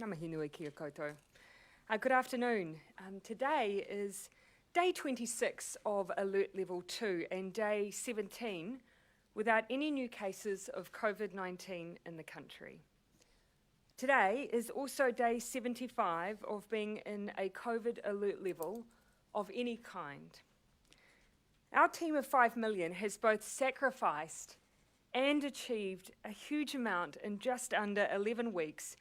Ngā mihi nui kia koutou. Good afternoon. Today is day 26 of Alert Level 2 and day 17 without any new cases of COVID-19 in the country. Today is also day 75 of being in a COVID alert level of any kind. Our team of 5 million has both sacrificed and achieved a huge amount in just under 11 weeks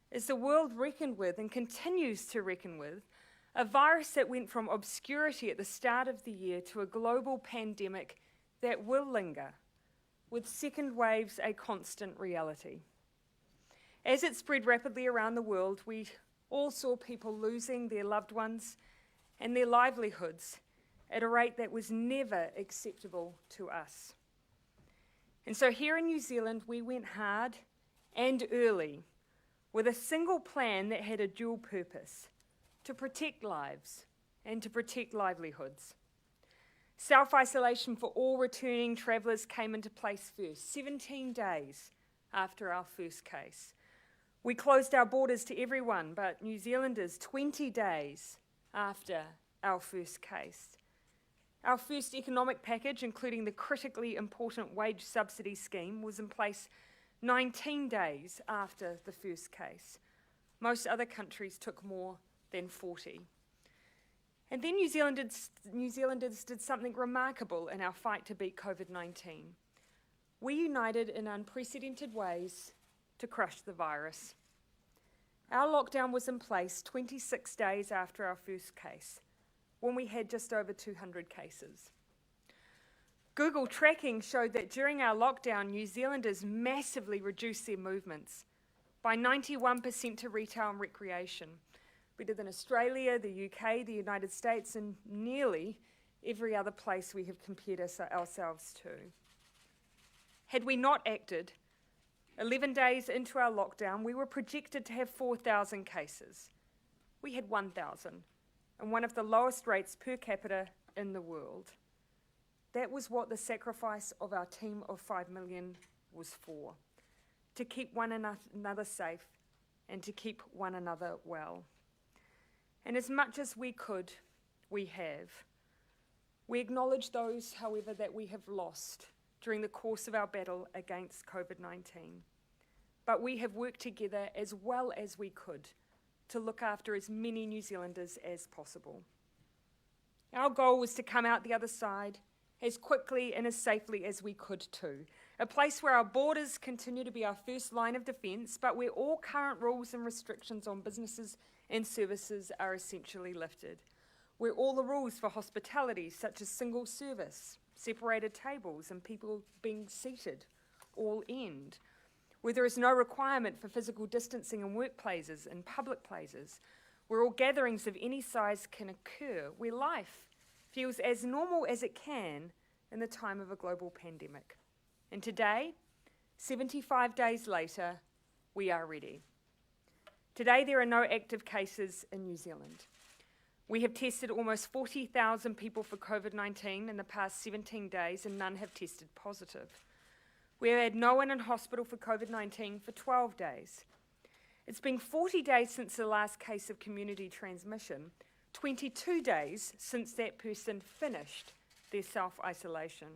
as the world reckoned with and continues to reckon with a virus that went from obscurity at the start of the year to a global pandemic that will linger, with second waves a constant reality. As it spread rapidly around the world, we all saw people losing their loved ones and their livelihoods at a rate that was never acceptable to us. And so here in New Zealand, we went hard and early with a single plan that had a dual purpose: to protect lives and to protect livelihoods. Self-isolation for all returning travellers came into place first, 17 days after our first case. We closed our borders to everyone but New Zealanders 20 days after our first case. Our first economic package, including the critically important wage subsidy scheme, was in place 19 days after the first case. Most other countries took more than 40. And then New Zealanders did something remarkable in our fight to beat COVID-19. We united in unprecedented ways to crush the virus. Our lockdown was in place 26 days after our first case, when we had just over 200 cases. Google tracking showed that during our lockdown, New Zealanders massively reduced their movements by 91% to retail and recreation, better than Australia, the UK, the United States, and nearly every other place we have compared ourselves to. Had we not acted, 11 days into our lockdown, we were projected to have 4,000 cases. We had 1,000, and one of the lowest rates per capita in the world. That was what the sacrifice of our team of 5 million was for: to keep one another safe and to keep one another well. And as much as we could, we have. We acknowledge those, however, that we have lost during the course of our battle against COVID-19. But we have worked together as well as we could to look after as many New Zealanders as possible. Our goal was to come out the other side as quickly and as safely as we could too. A place where our borders continue to be our first line of defence, but where all current rules and restrictions on businesses and services are essentially lifted. Where all the rules for hospitality, such as single service, separated tables and people being seated, all end. Where there is no requirement for physical distancing in workplaces and public places. Where all gatherings of any size can occur. Where life feels as normal as it can in the time of a global pandemic. And today, 75 days later, we are ready. Today, there are no active cases in New Zealand. We have tested almost 40,000 people for COVID-19 in the past 17 days, and none have tested positive. We have had no one in hospital for COVID-19 for 12 days. It's been 40 days since the last case of community transmission, 22 days since that person finished their self-isolation.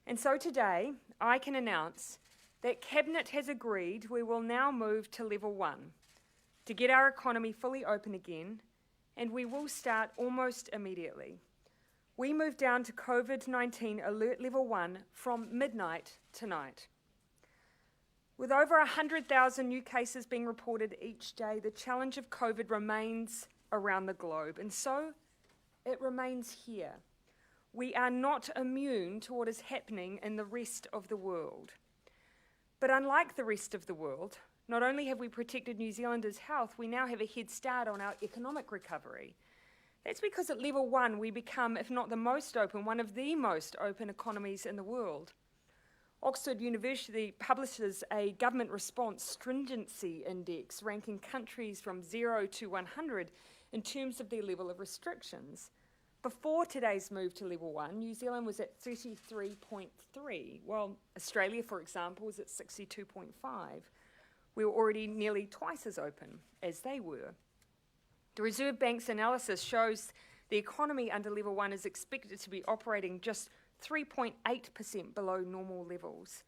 And so today, I can announce that Cabinet has agreed we will now move to level 1 to get our economy fully open again, and we will start almost immediately. We move down to COVID-19 alert level 1 from midnight tonight. With over 100,000 new cases being reported each day, the challenge of COVID remains around the globe, and so it remains here. We are not immune to what is happening in the rest of the world. But unlike the rest of the world, not only have we protected New Zealanders' health, we now have a head start on our economic recovery. That's because at level 1 we become, if not the most open, one of the most open economies in the world. Oxford University publishes a government response stringency index ranking countries from 0 to 100 in terms of their level of restrictions. Before today's move to level 1, New Zealand was at 33.3, while Australia, for example, was at 62.5. We were already nearly twice as open as they were. The Reserve Bank's analysis shows the economy under level 1 is expected to be operating just 3.8% below normal levels.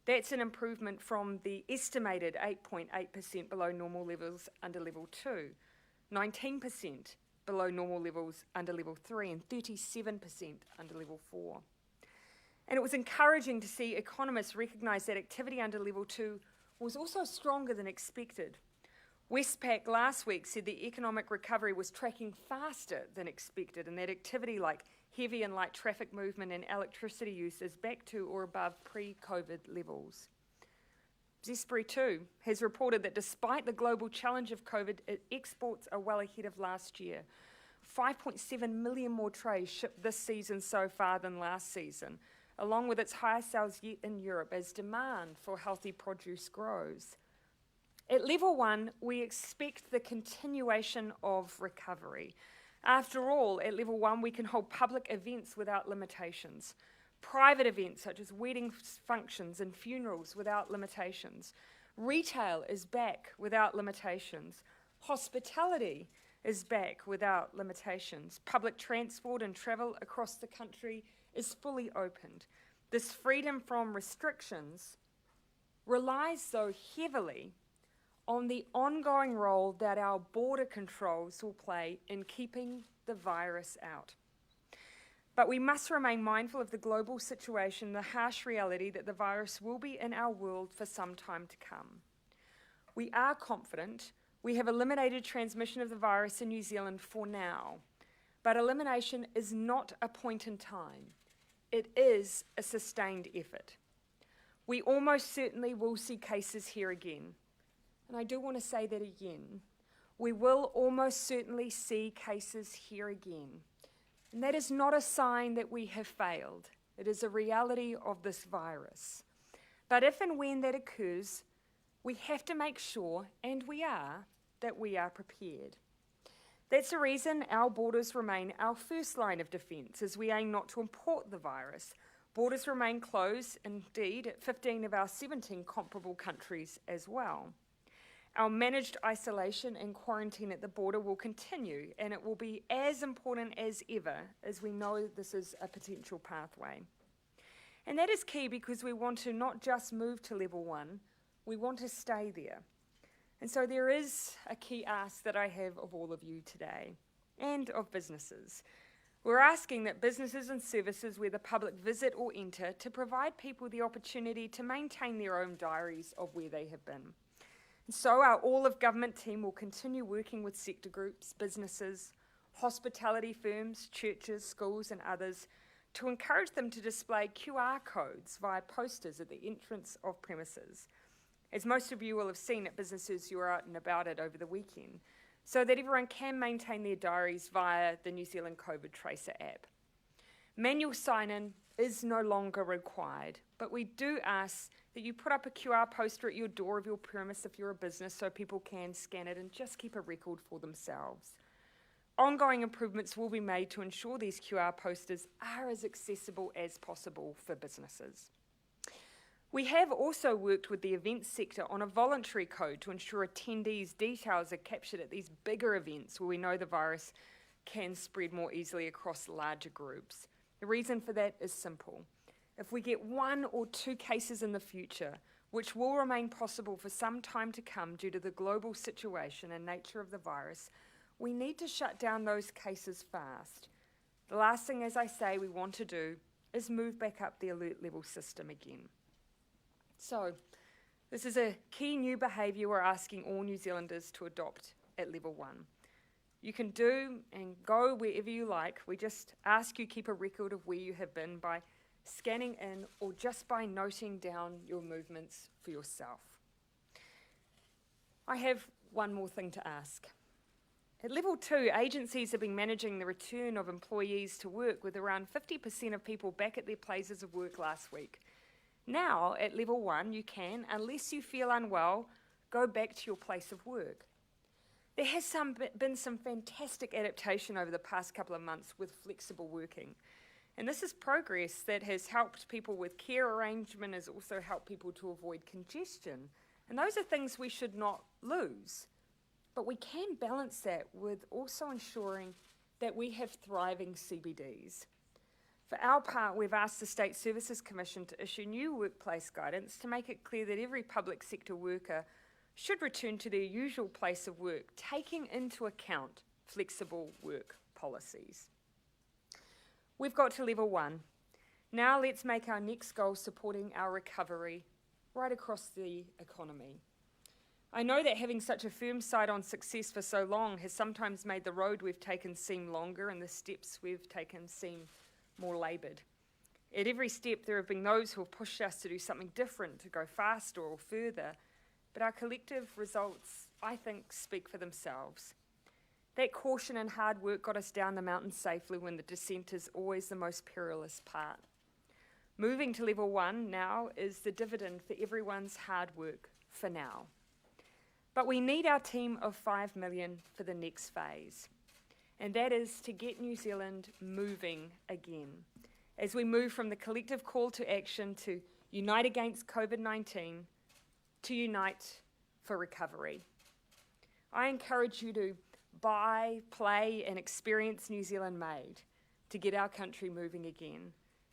That's an improvement from the estimated 8.8% below normal levels under level 2, 19% below normal levels under level 3, and 37% under level 4. And it was encouraging to see economists recognise that activity under level 2 was also stronger than expected. Westpac last week said the economic recovery was tracking faster than expected, and that activity like heavy and light traffic movement and electricity use is back to or above pre-COVID levels. Zespri too has reported that despite the global challenge of COVID, exports are well ahead of last year. 5.7 million more trays shipped this season so far than last season, along with its highest sales yet in Europe as demand for healthy produce grows. At level 1, we expect the continuation of recovery. After all, at level 1, we can hold public events without limitations. Private events such as wedding functions and funerals without limitations. Retail is back without limitations. Hospitality is back without limitations. Public transport and travel across the country is fully opened. This freedom from restrictions relies, though, heavily on the ongoing role that our border controls will play in keeping the virus out. But we must remain mindful of the global situation, the harsh reality that the virus will be in our world for some time to come. We are confident we have eliminated transmission of the virus in New Zealand for now, but elimination is not a point in time. It is a sustained effort. We almost certainly will see cases here again. And I do want to say that again. We will almost certainly see cases here again. And that is not a sign that we have failed. It is a reality of this virus. But if and when that occurs, we have to make sure, and we are, that we are prepared. That's the reason our borders remain our first line of defence, as we aim not to import the virus. Borders remain closed, indeed, at 15 of our 17 comparable countries as well. Our managed isolation and quarantine at the border will continue, and it will be as important as ever as we know this is a potential pathway. And that is key because we want to not just move to level 1, we want to stay there. And so there is a key ask that I have of all of you today, and of businesses. We're asking that businesses and services where the public visit or enter to provide people the opportunity to maintain their own diaries of where they have been. So our all-of-government team will continue working with sector groups, businesses, hospitality firms, churches, schools and others to encourage them to display QR codes via posters at the entrance of premises, as most of you will have seen at businesses who are out and about it over the weekend, so that everyone can maintain their diaries via the New Zealand COVID Tracer app. Manual sign-in is no longer required, but we do ask that you put up a QR poster at your door of your premise if you're a business so people can scan it and just keep a record for themselves. Ongoing improvements will be made to ensure these QR posters are as accessible as possible for businesses. We have also worked with the events sector on a voluntary code to ensure attendees' details are captured at these bigger events where we know the virus can spread more easily across larger groups. The reason for that is simple. If we get 1 or 2 cases in the future, which will remain possible for some time to come due to the global situation and nature of the virus, we need to shut down those cases fast. The last thing, as I say, we want to do is move back up the alert level system again. So, this is a key new behaviour we're asking all New Zealanders to adopt at level 1. You can do and go wherever you like. We just ask you keep a record of where you have been by scanning in or just by noting down your movements for yourself. I have one more thing to ask. At level 2, agencies have been managing the return of employees to work with around 50% of people back at their places of work last week. Now, at level 1, you can, unless you feel unwell, go back to your place of work. There has been some fantastic adaptation over the past couple of months with flexible working. And this is progress that has helped people with care arrangement, has also helped people to avoid congestion And those are things we should not lose. But we can balance that with also ensuring that we have thriving CBDs. For our part, we've asked the State Services Commission to issue new workplace guidance to make it clear that every public sector worker should return to their usual place of work, taking into account flexible work policies. We've got to level 1. Now let's make our next goal supporting our recovery right across the economy. I know that having such a firm sight on success for so long has sometimes made the road we've taken seem longer and the steps we've taken seem more laboured. At every step there have been those who have pushed us to do something different, to go faster or further, but our collective results, I think, speak for themselves. That caution and hard work got us down the mountain safely when the descent is always the most perilous part. Moving to level 1 now is the dividend for everyone's hard work for now. But we need our team of 5 million for the next phase, and that is to get New Zealand moving again, as we move from the collective call to action to unite against COVID-19 to unite for recovery. I encourage you to buy, play and experience New Zealand Made to get our country moving again.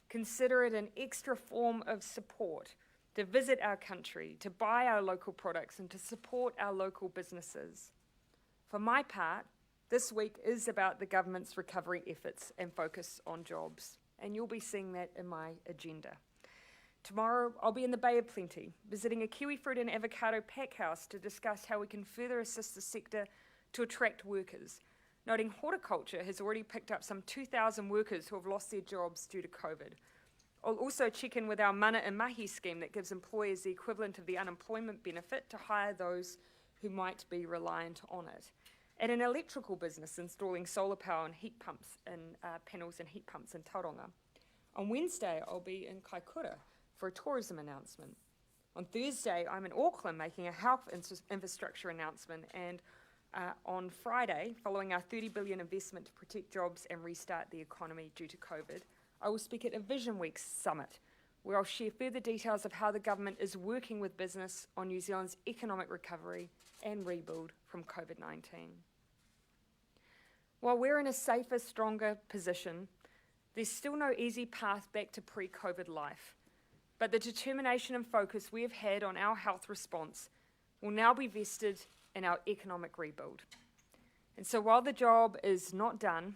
Consider it an extra form of support to visit our country, to buy our local products and to support our local businesses. For my part, this week is about the government's recovery efforts and focus on jobs, and you'll be seeing that in my agenda. Tomorrow, I'll be in the Bay of Plenty, visiting a kiwi fruit and avocado pack house to discuss how we can further assist the sector to attract workers, noting horticulture has already picked up some 2,000 workers who have lost their jobs due to COVID. I'll also check in with our mana and mahi scheme that gives employers the equivalent of the unemployment benefit to hire those who might be reliant on it. At an electrical business installing solar power and heat pumps and panels and heat pumps in Tauranga. On Wednesday, I'll be in Kaikoura for a tourism announcement. On Thursday, I'm in Auckland making a health infrastructure announcement, and on Friday, following our $30 billion investment to protect jobs and restart the economy due to COVID, I will speak at a Vision Week summit, where I'll share further details of how the government is working with business on New Zealand's economic recovery and rebuild from COVID-19. While we're in a safer, stronger position, there's still no easy path back to pre-COVID life. But the determination and focus we have had on our health response will now be vested in our economic rebuild. And so while the job is not done,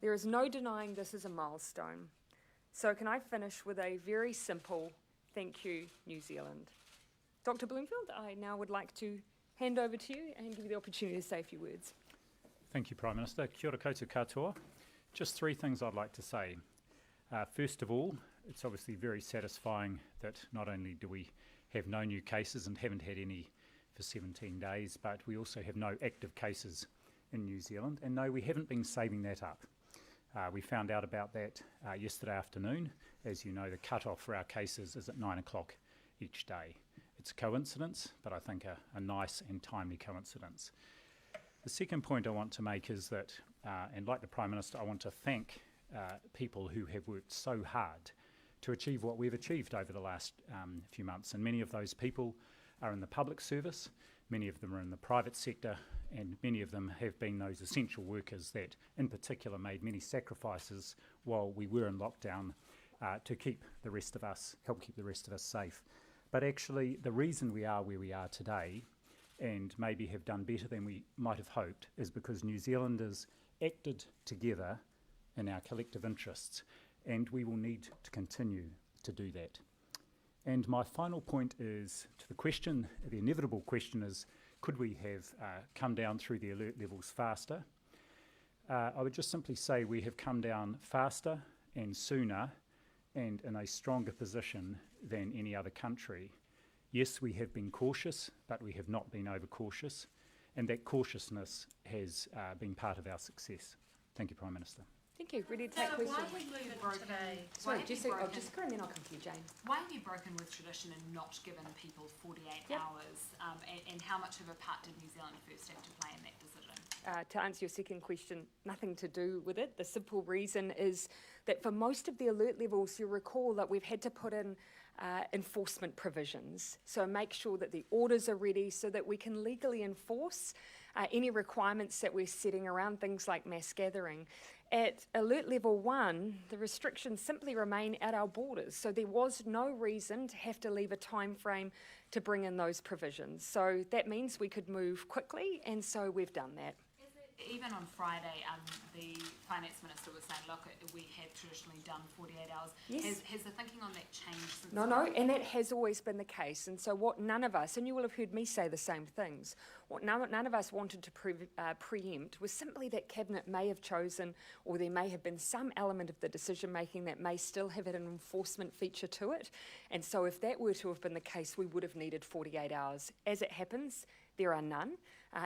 there is no denying this is a milestone. So can I finish with a very simple thank you, New Zealand. Dr. Bloomfield, I now would like to hand over to you and give you the opportunity to say a few words. Thank you, Prime Minister. Kia ora koutou katoa. Just 3 things I'd like to say. First of all, it's obviously very satisfying that not only do we have no new cases and haven't had any for 17 days, but we also have no active cases in New Zealand. And no, we haven't been saving that up. We found out about that yesterday afternoon. As you know, the cut-off for our cases is at 9 o'clock each day. It's a coincidence, but I think a nice and timely coincidence. The second point I want to make is that, and like the Prime Minister, I want to thank people who have worked so hard to achieve what we've achieved over the last few months. And many of those people are in the public service, many of them are in the private sector, and many of them have been those essential workers that in particular made many sacrifices while we were in lockdown to keep the rest of us, help keep the rest of us safe. But actually the reason we are where we are today and maybe have done better than we might have hoped is because New Zealanders acted together in our collective interests, and we will need to continue to do that. And my final point is to the question, the inevitable question is, could we have come down through the alert levels faster? I would just simply say we have come down faster and sooner and in a stronger position than any other country. Yes, we have been cautious, but we have not been overcautious, and that cautiousness has been part of our success. Thank you, Prime Minister. Thank you. Ready to take questions? Why have you broken? Sorry, just go and then I'll come to you, Jane. Why have you broken with tradition and not given people 48 hours? And how much of a part did New Zealand First have to play in that decision? To answer your second question, nothing to do with it. The simple reason is that for most of the alert levels, you'll recall that we've had to put in enforcement provisions. So make sure that the orders are ready so that we can legally enforce any requirements that we're setting around things like mass gathering. At alert level 1, the restrictions simply remain at our borders. So there was no reason to have to leave a time frame to bring in those provisions. So that means we could move quickly, and so we've done that. Even on Friday, the Finance Minister was saying, look, we have traditionally done 48 hours. Yes. Has the thinking on that changed since? No, and that has always been the case. And so what none of us, and you will have heard me say the same things, what none of us wanted to preempt was simply that Cabinet may have chosen, or there may have been some element of the decision making that may still have an enforcement feature to it. And so if that were to have been the case, we would have needed 48 hours. As it happens, there are none.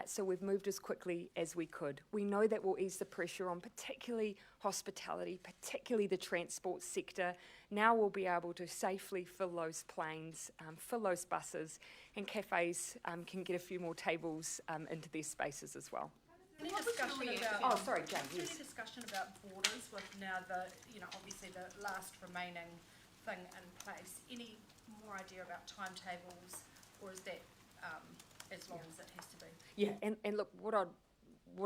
So we've moved as quickly as we could. We know that will ease the pressure on particularly hospitality, particularly the transport sector. Now we'll be able to safely fill those planes, fill those buses, and cafes can get a few more tables into their spaces as well. Any discussion about, Oh, sorry, Jane, any yes. discussion about borders with now the, obviously the last remaining thing in place? Any more idea about timetables, or is that as long as it has to be? Yeah, and look, what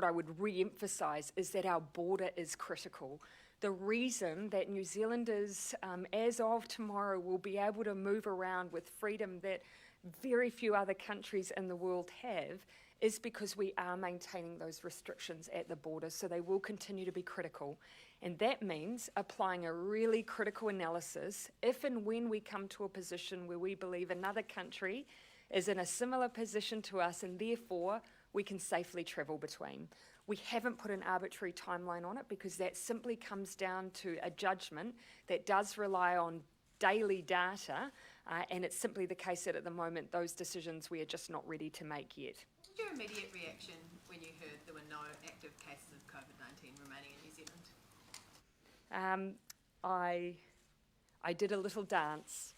I would re-emphasise is that our border is critical. The reason that New Zealanders, as of tomorrow, will be able to move around with freedom that very few other countries in the world have is because we are maintaining those restrictions at the border, so they will continue to be critical. And that means applying a really critical analysis if and when we come to a position where we believe another country is in a similar position to us and therefore we can safely travel between. We haven't put an arbitrary timeline on it because that simply comes down to a judgment that does rely on daily data, and it's simply the case that at the moment those decisions we are just not ready to make yet. What was your immediate reaction when you heard there were no active cases of COVID-19 remaining in New Zealand? I did a little dance.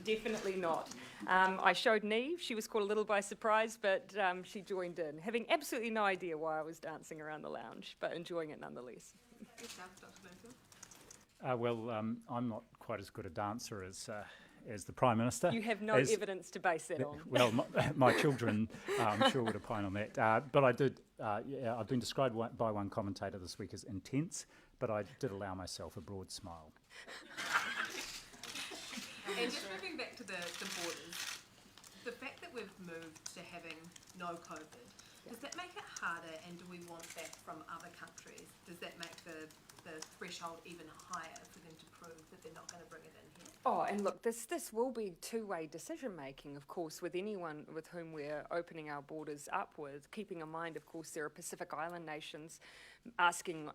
Definitely not. I showed Neve. She was caught a little by surprise, but she joined in, having absolutely no idea why I was dancing around the lounge, but enjoying it nonetheless. Yourself, Dr. Bloomfield? I'm not quite as good a dancer as the Prime Minister. You have no evidence to base that on. Well, my children, I'm sure, would opine on that. But I did, I've been described by one commentator this week as intense, but I did allow myself a broad smile. And just moving back to the borders, the fact that we've moved to having no COVID, does that make it harder, and do we want that from other countries? Does that make the threshold even higher for them to prove that they're not going to bring it in here? Oh, and look, this will be two-way decision-making, of course, with anyone with whom we're opening our borders up with, keeping in mind, of course, there are Pacific Island nations asking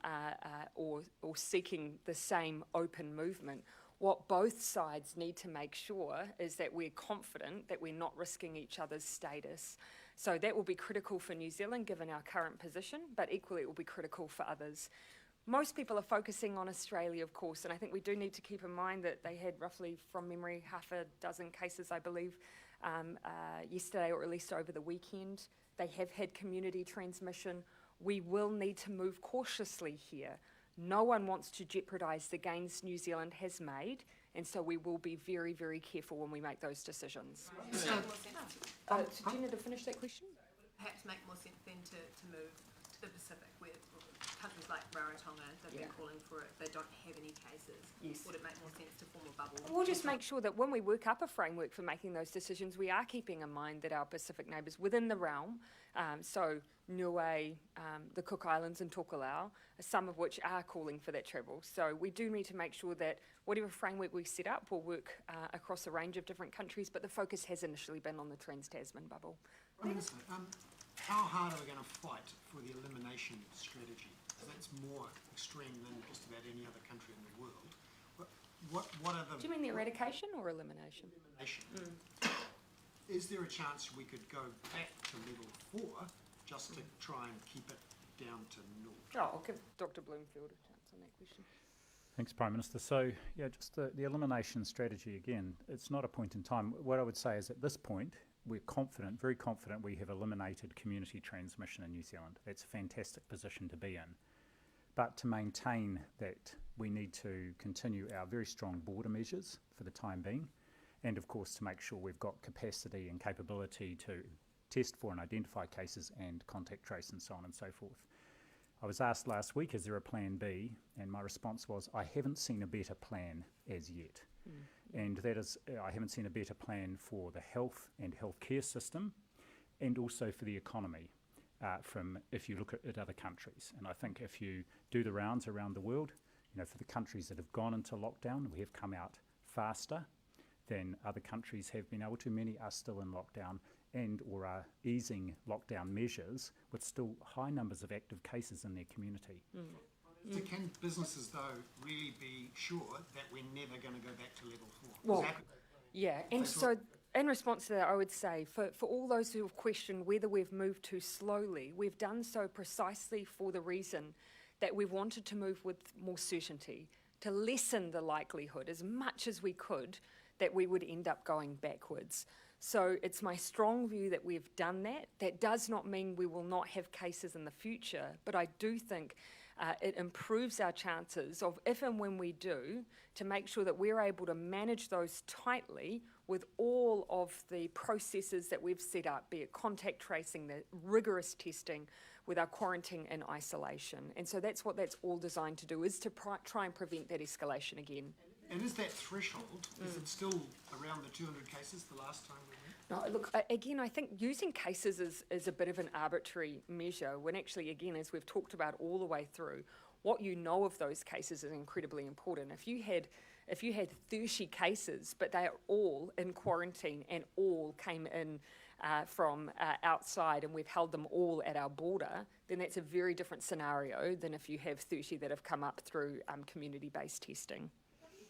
or seeking the same open movement. What both sides need to make sure is that we're confident that we're not risking each other's status. So that will be critical for New Zealand, given our current position, but equally it will be critical for others. Most people are focusing on Australia, of course, and I think we do need to keep in mind that they had roughly, from memory, half a dozen cases, I believe, yesterday, or at least over the weekend. They have had community transmission. We will need to move cautiously here. No one wants to jeopardise the gains New Zealand has made, and so we will be very, very careful when we make those decisions. Does it make more sense Do you need to finish that question? perhaps make more sense then to move to the Pacific, where countries like Rarotonga, they've been calling for it, they don't have any cases. Yes. Would it make more sense to form a bubble? We'll just make sure that when we work up a framework for making those decisions, we are keeping in mind that our Pacific neighbours within the realm, so Niue, the Cook Islands and Tokelau, some of which are calling for that travel. So we do need to make sure that whatever framework we set up will work across a range of different countries, but the focus has initially been on the Trans-Tasman bubble. Prime Minister, how hard are we going to fight for the elimination strategy? Because that's more extreme than just about any other country in the world. What are the... Do you mean the eradication or elimination? Elimination. Is there a chance we could go back to level 4 just to try and keep it down to 0? Oh, I'll give Dr. Bloomfield a chance on that question. Thanks, Prime Minister. So, yeah, just the elimination strategy again, it's not a point in time. What I would say is at this point, we're confident, very confident, we have eliminated community transmission in New Zealand. That's a fantastic position to be in. but to maintain that we need to continue our very strong border measures for the time being, and of course to make sure we've got capacity and capability to test for and identify cases and contact trace and so on and so forth. I was asked last week, is there a plan B? And my response was, I haven't seen a better plan as yet. And that is, I haven't seen a better plan for the health and healthcare system, and also for the economy, from if you look at other countries. And I think if you do the rounds around the world, you know, for the countries that have gone into lockdown, we have come out faster than other countries have been able to. Many are still in lockdown and or are easing lockdown measures with still high numbers of active cases in their community. So can businesses, though, really be sure that we're never going to go back to level 4? Well, Is that- Yeah, and That's so in response to that, I would say for all those who have questioned whether we've moved too slowly, we've done so precisely for the reason that we wanted to move with more certainty, to lessen the likelihood as much as we could that we would end up going backwards. So it's my strong view that we've done that. That does not mean we will not have cases in the future, but I do think it improves our chances of, if and when we do, to make sure that we're able to manage those tightly with all of the processes that we've set up, be it contact tracing, the rigorous testing, with our quarantine and isolation. And so that's what that's all designed to do, is to try and prevent that escalation again. And is that threshold, is it still around the 200 cases the last time we went? No, look, again, I think using cases is a bit of an arbitrary measure, when actually, again, as we've talked about all the way through, what you know of those cases is incredibly important. If you had 30 cases, but they are all in quarantine and all came in from outside, and we've held them all at our border, then that's a very different scenario than if you have 30 that have come up through community-based testing.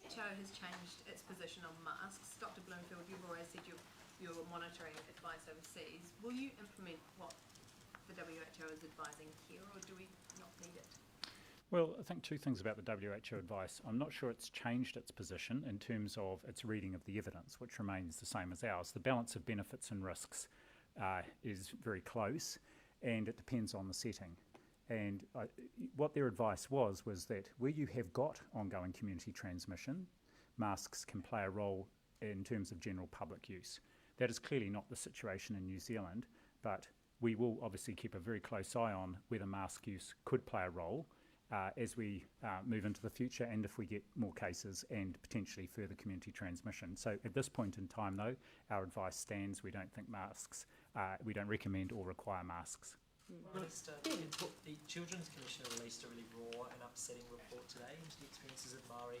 WHO has changed its position on masks. Dr. Bloomfield, you've always said you're monitoring advice overseas. Will you implement what the WHO is advising here, or do we not need it? Well, I think two things about the WHO advice. I'm not sure it's changed its position in terms of its reading of the evidence, which remains the same as ours. The balance of benefits and risks is very close, and it depends on the setting. And what their advice was that where you have got ongoing community transmission, masks can play a role in terms of general public use. That is clearly not the situation in New Zealand, but we will obviously keep a very close eye on whether mask use could play a role as we move into the future, and if we get more cases and potentially further community transmission. So at this point in time, though, our advice stands. We don't think masks, we don't recommend or require masks. Minister, the Children's Commissioner released a really raw and upsetting report today into the experiences of Māori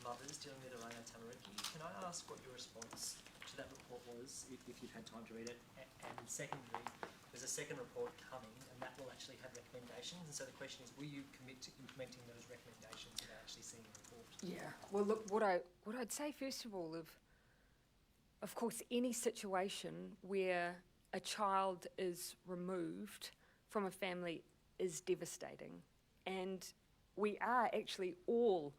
mothers dealing with Oranga Tamariki. Can I ask what your response to that report was, if you've had time to read it? And secondly, there's a second report coming, and that will actually have recommendations. And so the question is, will you commit to implementing those recommendations without actually seeing the report? Yeah. Well, look, what I'd say first of all, of course, any situation where a child is removed from a family is devastating, and we are actually all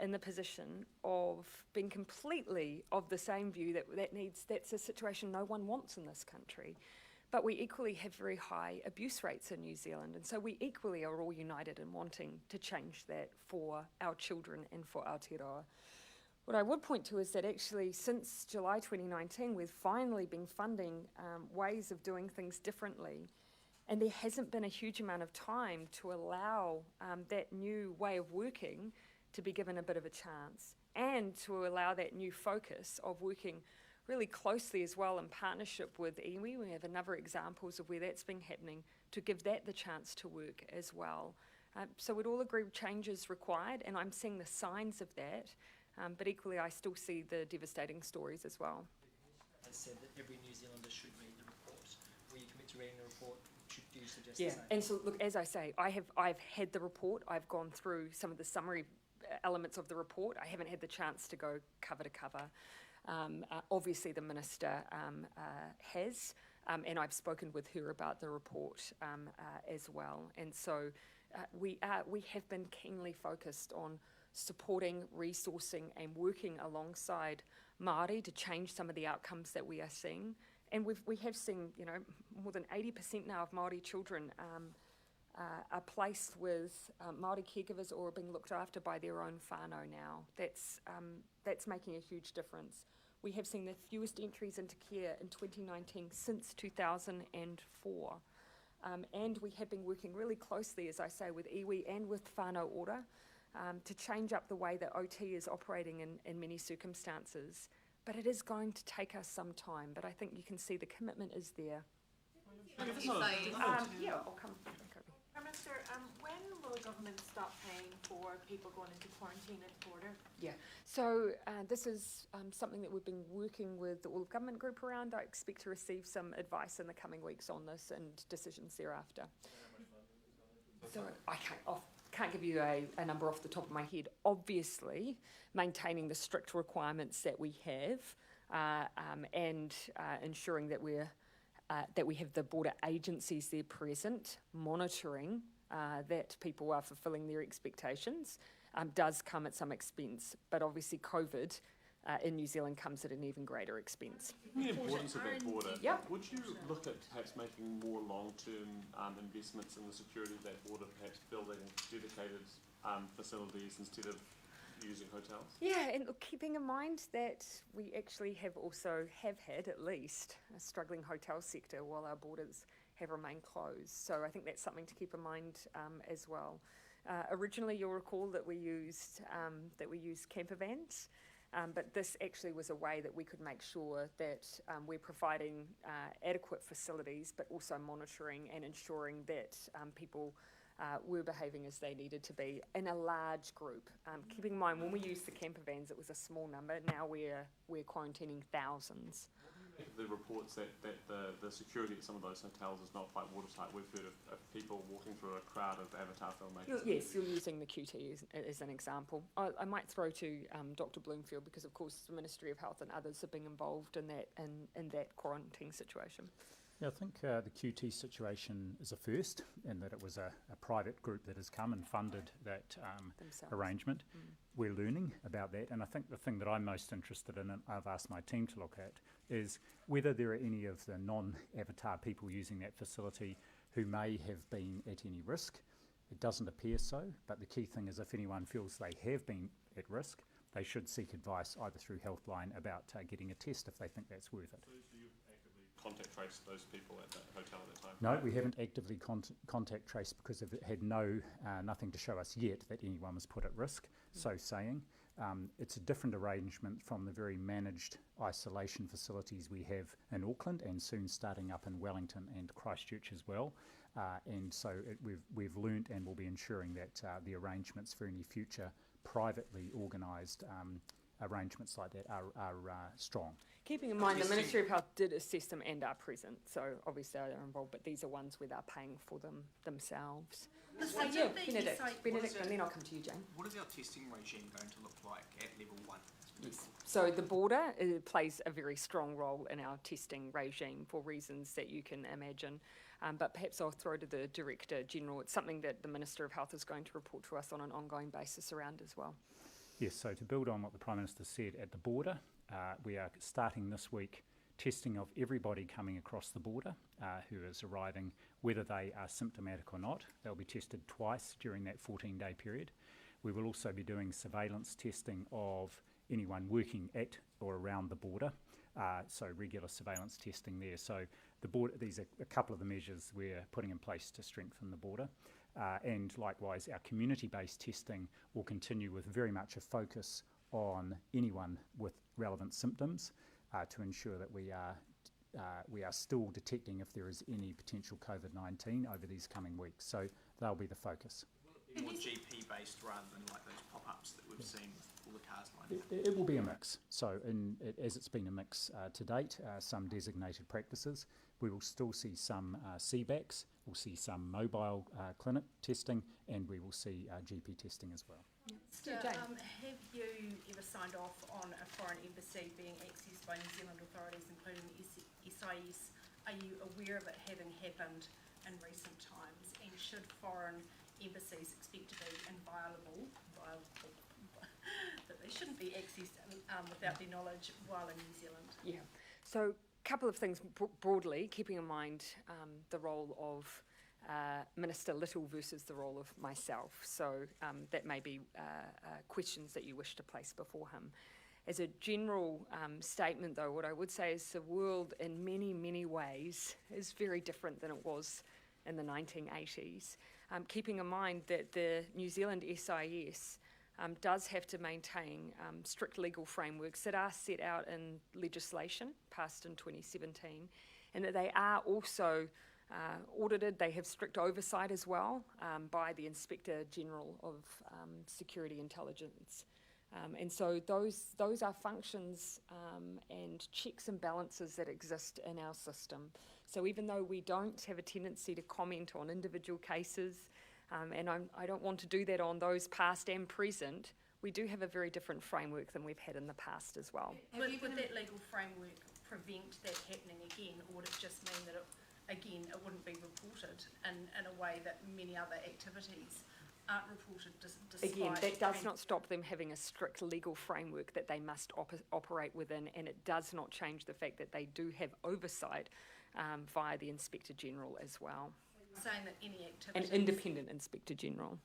in the position of being completely of the same view that's a situation no one wants in this country. But we equally have very high abuse rates in New Zealand, and so we equally are all united in wanting to change that for our children and for Aotearoa. What I would point to is that actually since July 2019, we've finally been funding ways of doing things differently, and there hasn't been a huge amount of time to allow that new way of working to be given a bit of a chance, and to allow that new focus of working really closely as well in partnership with iwi. We have a number of examples of where that's been happening, to give that the chance to work as well. So we'd all agree change is required, and I'm seeing the signs of that. But equally, I still see the devastating stories as well. Has said that every New Zealander should read the report. Will you commit to reading the report? Do you suggest Yeah, the same? and so look, as I say, I've had the report. I've gone through some of the summary elements of the report. I haven't had the chance to go cover to cover. Obviously, the Minister has, and I've spoken with her about the report as well. And so we have been keenly focused on supporting, resourcing and working alongside Māori to change some of the outcomes that we are seeing. And we have seen, more than 80% now of Māori children are placed with Māori caregivers or are being looked after by their own whānau now. That's making a huge difference. We have seen the fewest entries into care in 2019 since 2004. And we have been working really closely, as I say, with iwi and with whānau ora to change up the way that OT is operating in many circumstances. But it is going to take us some time, but I think you can see the commitment is there. Yeah, I'll come. Prime Minister, when will the government stop paying for people going into quarantine at the border? Yeah, so this is something that we've been working with the All of Government group around. I expect to receive some advice in the coming weeks on this and decisions thereafter. So I can't give you a number off the top of my head. Obviously, maintaining the strict requirements that we have and ensuring that we have the border agencies there present, monitoring that people are fulfilling their expectations, does come at some expense. But obviously COVID in New Zealand comes at an even greater expense. The importance of that border. Yep. Would you look at perhaps making more long-term investments in the security of that border, perhaps building dedicated facilities instead of using hotels? Yeah, and look, keeping in mind that we actually have had at least a struggling hotel sector while our borders have remained closed. So I think that's something to keep in mind as well. Originally, you'll recall that we used camper vans. But this actually was a way that we could make sure that we're providing adequate facilities, but also monitoring and ensuring that people were behaving as they needed to be in a large group. Keeping in mind, when we used the camper vans, it was a small number. Now we're quarantining thousands. The reports that the security at some of those hotels is not quite watertight. We've heard of people walking through a crowd of Avatar filmmakers. Yes, you're using the QT as an example. I might throw to Dr. Bloomfield because, of course, the Ministry of Health and others have been involved in that quarantine situation. Yeah, I think the QT situation is a first in that it was a private group that has come and funded that arrangement. We're learning about that, and I think the thing that I'm most interested in, and I've asked my team to look at, is whether there are any of the non-Avatar people using that facility who may have been at any risk. It doesn't appear so, but the key thing is if anyone feels they have been at risk, they should seek advice either through Healthline about getting a test if they think that's worth it. So you've actively contact traced those people at that hotel at that time? No, we haven't actively contact traced because it had nothing to show us yet that anyone was put at risk. So saying, it's a different arrangement from the very managed isolation facilities we have in Auckland and soon starting up in Wellington and Christchurch as well. And so we've learnt and will be ensuring that the arrangements for any future privately organised arrangements like that are strong. Keeping in mind the Ministry of Health did assess them and are present, so obviously they're involved, but these are ones where they're paying for them themselves. Benedict, and then I'll come to you, Jane. What is our testing regime going to look like at level 1? Yes. So the border plays a very strong role in our testing regime for reasons that you can imagine. But perhaps I'll throw to the Director General. It's something that the Minister of Health is going to report to us on an ongoing basis around as well. Yes, so to build on what the Prime Minister said at the border, we are starting this week testing of everybody coming across the border who is arriving, whether they are symptomatic or not. They'll be tested twice during that 14-day period. We will also be doing surveillance testing of anyone working at or around the border, so regular surveillance testing there. So the border, these are a couple of the measures we're putting in place to strengthen the border. And likewise, our community-based testing will continue with very much a focus on anyone with relevant symptoms to ensure that we are still detecting if there is any potential COVID-19 over these coming weeks. So they'll be the focus. More GP-based rather than like those pop-ups that we've seen with all the cars lined up? It will be a mix. So as it's been a mix to date, some designated practices, we will still see some CBACs, we'll see some mobile clinic testing, and we will see GP testing as well. Have you ever signed off on a foreign embassy being accessed by New Zealand authorities, including the SIS? Are you aware of it having happened in recent times? And should foreign embassies expect to be inviolable, that they shouldn't be accessed without their knowledge while in New Zealand? Yeah. So a couple of things broadly, keeping in mind the role of Minister Little versus the role of myself. So that may be questions that you wish to place before him. As a general statement, though, what I would say is the world in many, many ways is very different than it was in the 1980s. Keeping in mind that the New Zealand SIS does have to maintain strict legal frameworks that are set out in legislation passed in 2017, and that they are also audited. They have strict oversight as well by the Inspector General of Security Intelligence. And so those are functions and checks and balances that exist in our system. So even though we don't have a tendency to comment on individual cases, and I don't want to do that on those past and present, we do have a very different framework than we've had in the past as well. Would that legal framework prevent that happening again, or would it just mean that it wouldn't be reported in a way that many other activities aren't reported despite... Again, that does not stop them having a strict legal framework that they must operate within, and it does not change the fact that they do have oversight via the Inspector General as well. Saying that any activities... An independent Inspector General.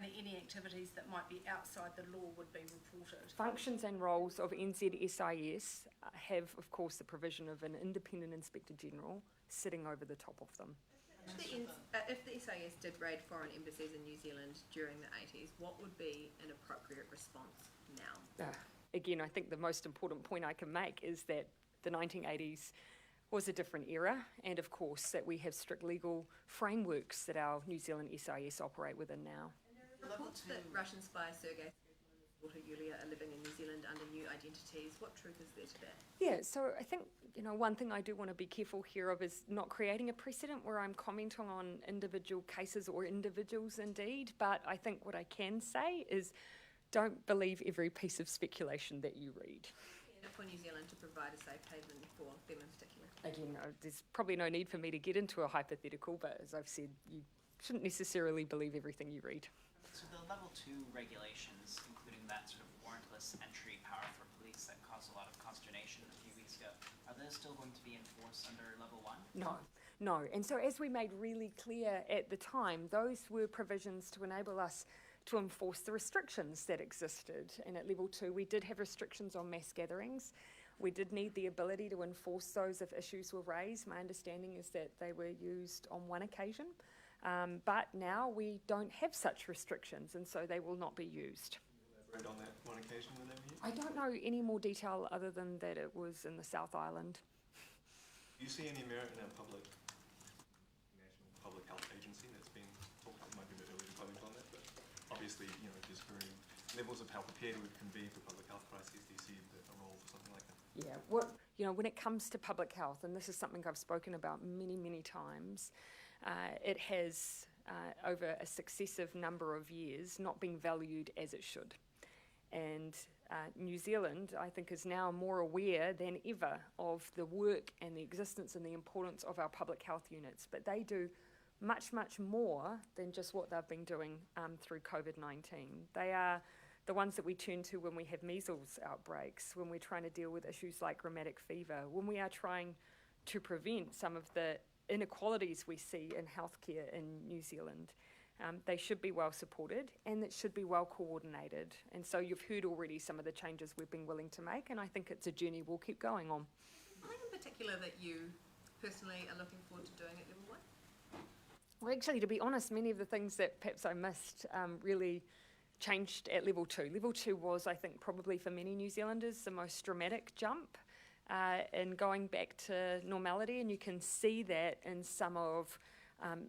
That any activities that might be outside the law would be reported. Functions and roles of NZSIS have, of course, the provision of an independent Inspector General sitting over the top of them. If the SIS did raid foreign embassies in New Zealand during the 80s, what would be an appropriate response now? Again, I think the most important point I can make is that the 1980s was a different era, and of course that we have strict legal frameworks that our New Zealand SIS operate within now. Reports that Russian spy Sergei and his daughter Yulia are living in New Zealand under new identities. What truth is there to that? Yeah, so I think, one thing I do want to be careful here of is not creating a precedent where I'm commenting on individual cases or individuals indeed, but I think what I can say is don't believe every piece of speculation that you read. For New Zealand to provide a safe haven for them in particular? Again, there's probably no need for me to get into a hypothetical, but as I've said, you shouldn't necessarily believe everything you read. So the level 2 regulations, including that sort of warrantless entry power for police that caused a lot of consternation a few weeks ago, are those still going to be enforced under level 1? No. And so as we made really clear at the time, those were provisions to enable us to enforce the restrictions that existed. And at level 2, we did have restrictions on mass gatherings. We did need the ability to enforce those if issues were raised. My understanding is that they were used on one occasion. But now we don't have such restrictions, and so they will not be used. Elaborate on that one occasion when they were used? I don't know any more detail other than that it was in the South Island. Do you see any merit in a national public health agency that's been talked about? It might be a bit early to comment on that, but obviously, just varying levels of how prepared we can be for public health crises. Do you see a role for something like that? Yeah, when it comes to public health, and this is something I've spoken about many, many times, it has, over a successive number of years, not been valued as it should. And New Zealand, I think, is now more aware than ever of the work and the existence and the importance of our public health units. But they do much, much more than just what they've been doing through COVID-19. They are the ones that we turn to when we have measles outbreaks, when we're trying to deal with issues like rheumatic fever, when we are trying to prevent some of the inequalities we see in healthcare in New Zealand. They should be well supported and it should be well coordinated. And so you've heard already some of the changes we've been willing to make, and I think it's a journey we'll keep going on. Something in particular that you personally are looking forward to doing at level 1? Well, actually, to be honest, many of the things that perhaps I missed really changed at level 2. Level 2 was, I think, probably for many New Zealanders, the most dramatic jump in going back to normality, and you can see that in some of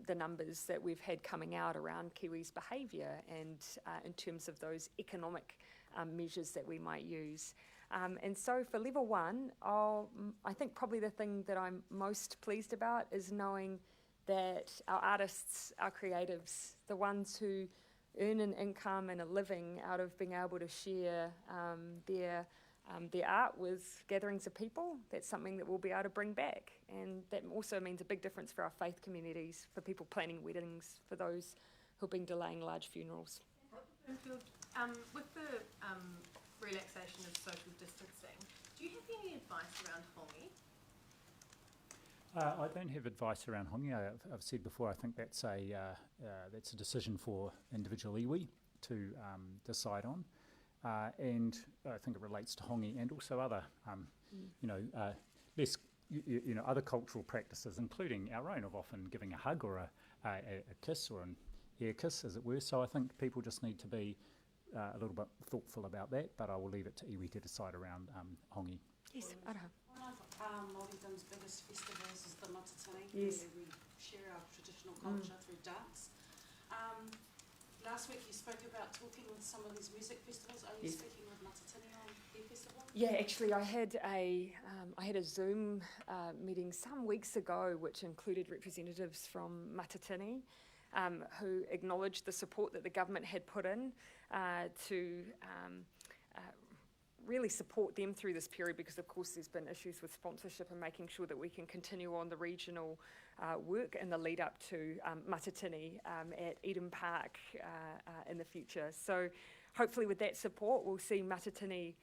the numbers that we've had coming out around Kiwis' behaviour and in terms of those economic measures that we might use. And so for level 1, I think probably the thing that I'm most pleased about is knowing that our artists, our creatives, the ones who earn an income and a living out of being able to share their art with gatherings of people, that's something that we'll be able to bring back. And that also means a big difference for our faith communities, for people planning weddings, for those who've been delaying large funerals. With the relaxation of social distancing, do you have any advice around hongi? I don't have advice around hongi. I've said before, I think that's a decision for individual iwi to decide on. And I think it relates to hongi and also other, less, other cultural practices, including our own of often giving a hug or a kiss or an air kiss, as it were. So I think people just need to be a little bit thoughtful about that, but I will leave it to iwi to decide around hongi. Yes, Araha. One of Māoridin's biggest festivals is the Matatini, Yes. where we share our traditional culture through dance. Last week you spoke about talking with some of these music festivals. Are you Yes. speaking with Matatini on their festival? Yeah, actually, I had a Zoom meeting some weeks ago, which included representatives from Matatini, who acknowledged the support that the government had put in to really support them through this period, because of course there's been issues with sponsorship and making sure that we can continue on the regional work in the lead up to Matatini at Eden Park in the future. So hopefully with that support we'll see Matatini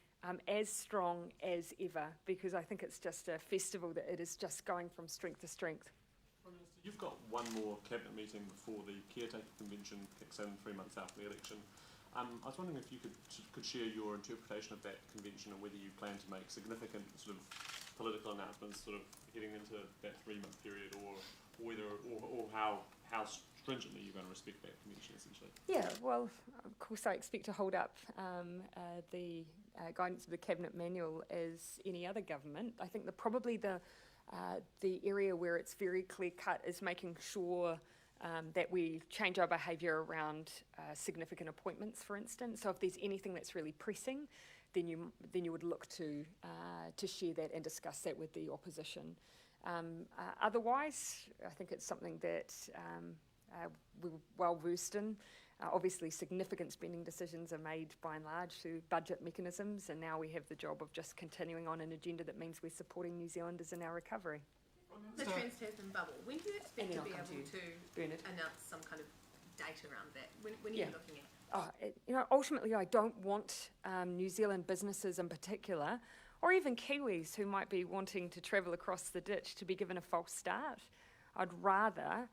as strong as ever, because I think it's just a festival that it is just going from strength to strength. Prime Minister, you've got one more cabinet meeting before the caretaker convention kicks in 3 months after the election. I was wondering if you could share your interpretation of that convention and whether you plan to make significant sort of political announcements sort of heading into that 3-month period, or how stringently you're going to respect that convention essentially. Yeah, well, of course I expect to hold up the guidance of the Cabinet Manual as any other government. I think probably the area where it's very clear cut is making sure that we change our behaviour around significant appointments, for instance. So if there's anything that's really pressing, then you would look to share that and discuss that with the opposition. Otherwise, I think it's something that we're well versed in. Obviously, significant spending decisions are made by and large through budget mechanisms, and now we have the job of just continuing on an agenda that means we're supporting New Zealanders in our recovery. The Trans-Tasman bubble, when do you expect And to then be I'll come able to you, to Bernard. announce some kind of date around that? When are Yeah. you looking at? Ultimately, I don't want New Zealand businesses in particular, or even Kiwis who might be wanting to travel across the ditch, to be given a false start. I'd rather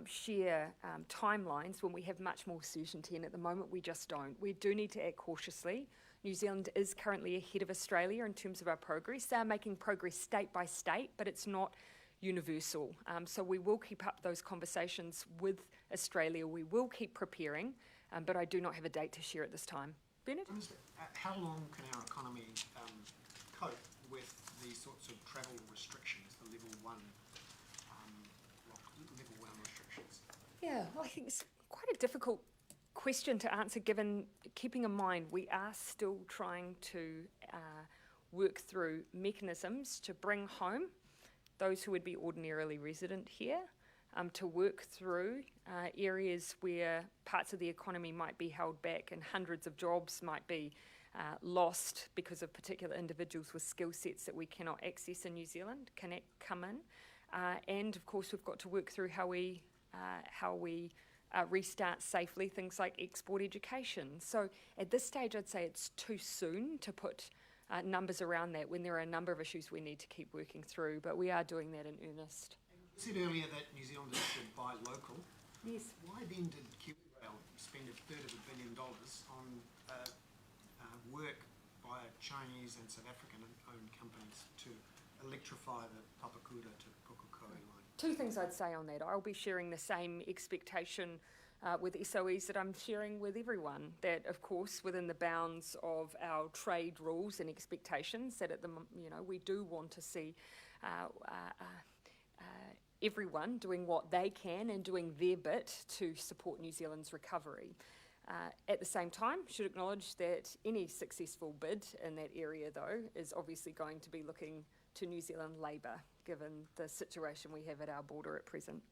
share timelines when we have much more certainty, and at the moment we just don't. We do need to act cautiously. New Zealand is currently ahead of Australia in terms of our progress. They are making progress state by state, but it's not universal. So we will keep up those conversations with Australia. We will keep preparing, but I do not have a date to share at this time. Bernard? How long can our economy cope with these sorts of travel restrictions, the level one restrictions? Yeah, well, I think it's quite a difficult question to answer, given keeping in mind we are still trying to work through mechanisms to bring home those who would be ordinarily resident here, to work through areas where parts of the economy might be held back and hundreds of jobs might be lost because of particular individuals with skill sets that we cannot access in New Zealand, can come in. And of course we've got to work through how we restart safely things like export education. So at this stage I'd say it's too soon to put numbers around that when there are a number of issues we need to keep working through, but we are doing that in earnest. You said earlier that New Zealanders should buy local. Yes. Why then did KiwiRail spend $250 million on work by Chinese and South African-owned companies to electrify the Papakura to Pukekohe line? Two things I'd say on that. I'll be sharing the same expectation with SOEs that I'm sharing with everyone, that of course within the bounds of our trade rules and expectations, that we do want to see everyone doing what they can and doing their bit to support New Zealand's recovery. At the same time, should acknowledge that any successful bid in that area though is obviously going to be looking to New Zealand labour, given the situation we have at our border at present.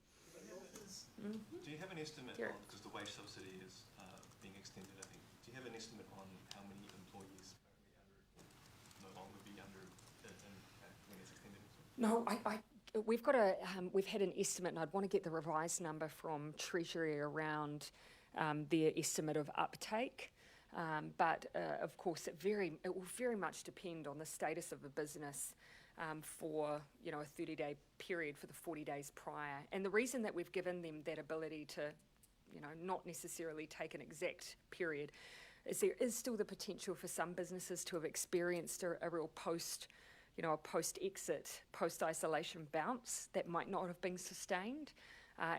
Do you have an estimate Derek? because the wage subsidy is being extended, I think. Do you have an estimate on how many employees no longer be under when it's extended? No, we've had an estimate, and I'd want to get the revised number from Treasury around their estimate of uptake. But of course, it will very much depend on the status of the business for a 30-day period for the 40 days prior. And the reason that we've given them that ability to not necessarily take an exact period is there is still the potential for some businesses to have experienced a real post-exit, post-isolation bounce that might not have been sustained.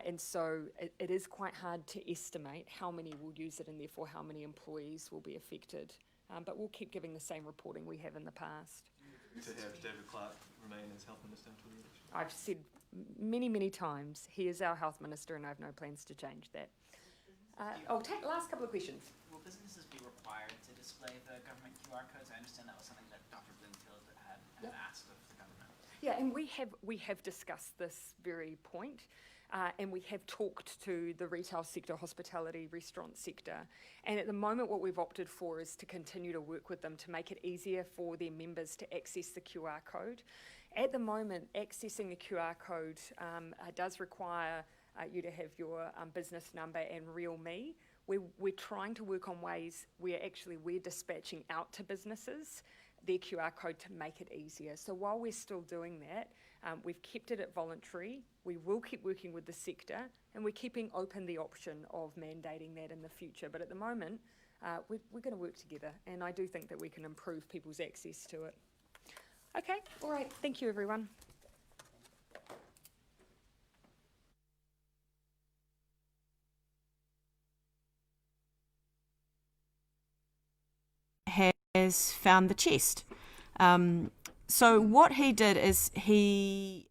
And so it is quite hard to estimate how many will use it and therefore how many employees will be affected. But we'll keep giving the same reporting we have in the past. To have David Clark remain as Health Minister until the election? I've said many, many times, he is our Health Minister and I have no plans to change that. I'll take the last couple of questions. Will businesses be required to display the government QR codes? I understand that was something that Dr. Bloomfield had asked of the government. Yeah, and we have discussed this very point. And we have talked to the retail sector, hospitality, restaurant sector. And at the moment, what we've opted for is to continue to work with them to make it easier for their members to access the QR code. At the moment, accessing the QR code does require you to have your business number and Real Me. We're trying to work on ways where actually we're dispatching out to businesses their QR code to make it easier. So while we're still doing that, we've kept it at voluntary. We will keep working with the sector, and we're keeping open the option of mandating that in the future. But at the moment, we're going to work together, and I do think that we can improve people's access to it. Okay, all right. Thank you, everyone. Has found the chest. So what he did is he